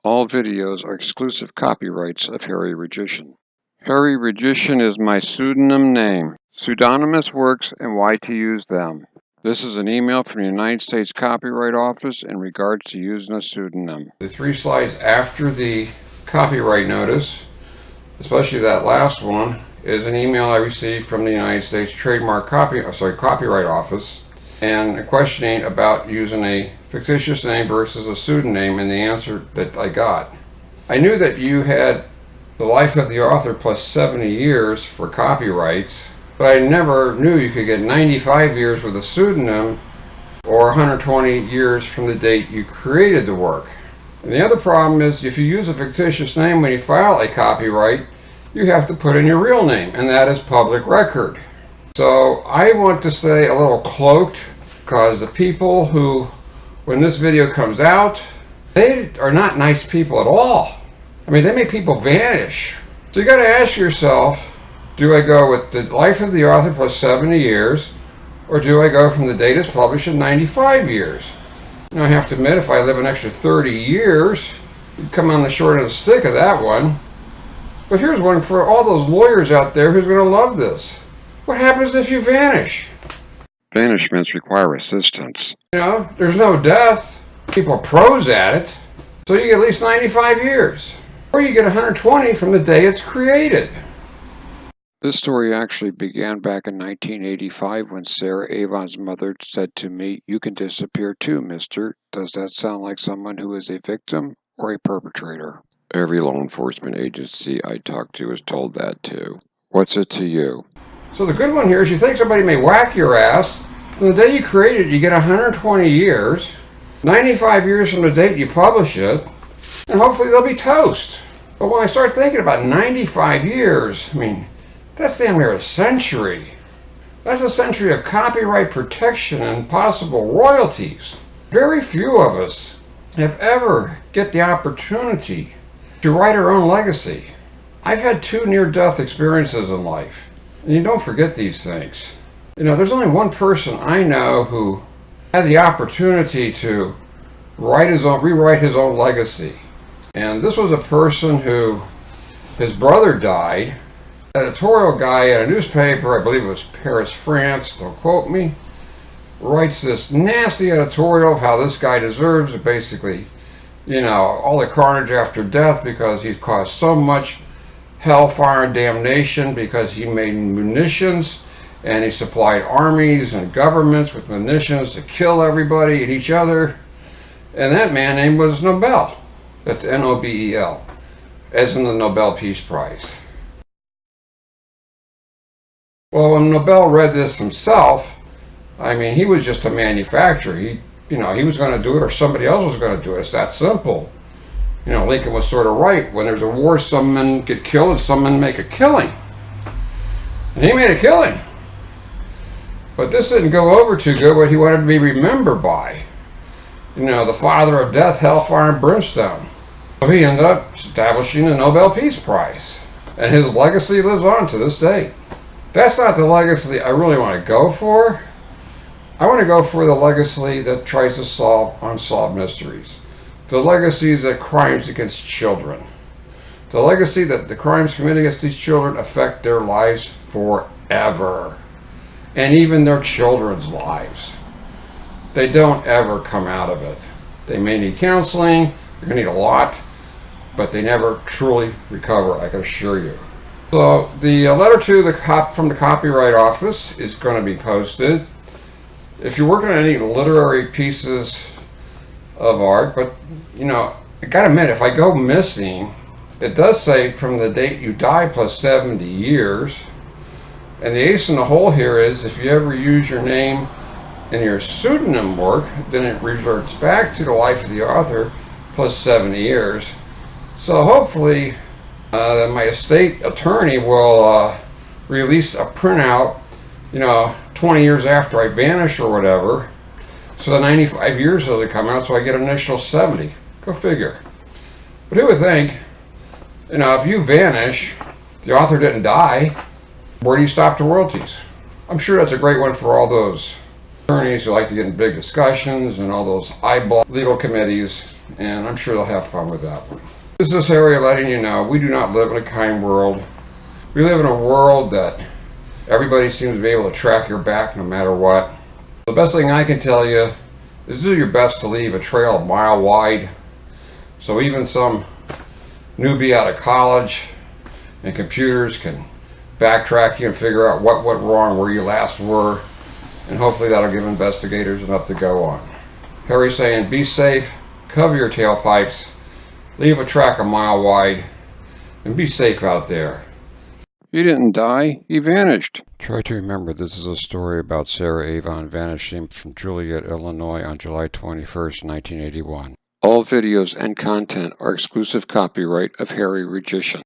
All videos are exclusive copyrights of Harry Regician. Harry Regician is my pseudonym name. Pseudonymous works and why to use them. This is an email from the United States Copyright Office in regards to using a pseudonym. The 3 slides after the copyright notice, especially that last one, is an email I received from the United States Copyright Office, and questioning about using a fictitious name versus a pseudonym, and the answer that I got. I knew that you had the life of the author plus 70 years for copyrights, but I never knew you could get 95 years with a pseudonym or 120 years from the date you created the work. And the other problem is if you use a fictitious name when you file a copyright, you have to put in your real name, and that is public record. So I want to stay a little cloaked, because the people who, when this video comes out, they are not nice people at all. I mean, they make people vanish. So you got to ask yourself, do I go with the life of the author plus 70 years, or do I go from the date it's published in 95 years? Now I have to admit, if I live an extra 30 years, you'd come on the short end of the stick of that one. But here's one for all those lawyers out there who's going to love this. What happens if you vanish? Vanishments require assistance. You know, there's no death. People are pros at it. So you get at least 95 years. Or you get 120 from the day it's created. This story actually began back in 1985 when Sarah Avon's mother said to me, "You can disappear too, mister." Does that sound like someone who is a victim or a perpetrator? Every law enforcement agency I talk to is told that too. What's it to you? So the good one here is you think somebody may whack your ass. From the day you create it, you get 120 years, 95 years from the date you publish it, and hopefully they'll be toast. But when I start thinking about 95 years, I mean, that's damn near a century. That's a century of copyright protection and possible royalties. Very few of us have ever get the opportunity to write our own legacy. I've had 2 near-death experiences in life. And you don't forget these things. You know, there's only one person I know who had the opportunity to rewrite his own legacy. And this was a person who, his brother died. Editorial guy at a newspaper, I believe it was Paris, France, don't quote me, writes this nasty editorial of how this guy deserves basically, you know, all the carnage after death because he's caused so much hellfire and damnation because he made munitions and he supplied armies and governments with munitions to kill everybody and each other. And that man's name was Nobel. That's Nobel, as in the Nobel Peace Prize. Well, when Nobel read this himself, I mean, he was just a manufacturer. He was going to do it or somebody else was going to do it. It's that simple. You know, Lincoln was sort of right. When there's a war, some men get killed and some men make a killing. And he made a killing. But this didn't go over too good what he wanted to be remembered by. You know, the father of death, hellfire, and brimstone. So he ended up establishing the Nobel Peace Prize. And his legacy lives on to this day. That's not the legacy I really want to go for. I want to go for the legacy that tries to solve unsolved mysteries. The legacies that crimes against children. The legacy that the crimes committed against these children affect their lives forever. And even their children's lives. They don't ever come out of it. They may need counseling, they're going to need a lot, but they never truly recover, I can assure you. So the letter from the Copyright Office is going to be posted. If you're working on any literary pieces of art, but you know, I gotta admit, if I go missing, it does say from the date you die plus 70 years. And the ace in the hole here is if you ever use your name in your pseudonym work, then it reverts back to the life of the author plus 70 years. So hopefully my estate attorney will release a printout, you know, 20 years after I vanish or whatever. So the 95 years doesn't come out, so I get an initial 70. Go figure. But who would think, you know, if you vanish, the author didn't die, where do you stop the royalties? I'm sure that's a great one for all those attorneys who like to get in big discussions and all those eyeball legal committees, and I'm sure they'll have fun with that one. This is Harry letting you know we do not live in a kind world. We live in a world that everybody seems to be able to track your back no matter what. The best thing I can tell you is do your best to leave a trail a mile wide, so even some newbie out of college and computers can backtrack you and figure out what went wrong, where you last were, and hopefully that'll give investigators enough to go on. Harry's saying be safe, cover your tailpipes, leave a track a mile wide, and be safe out there. He didn't die, he vanished. Try to remember this is a story about Sarah Avon vanishing from Joliet, Illinois on July 21st, 1981. All videos and content are exclusive copyright of Harry Regician.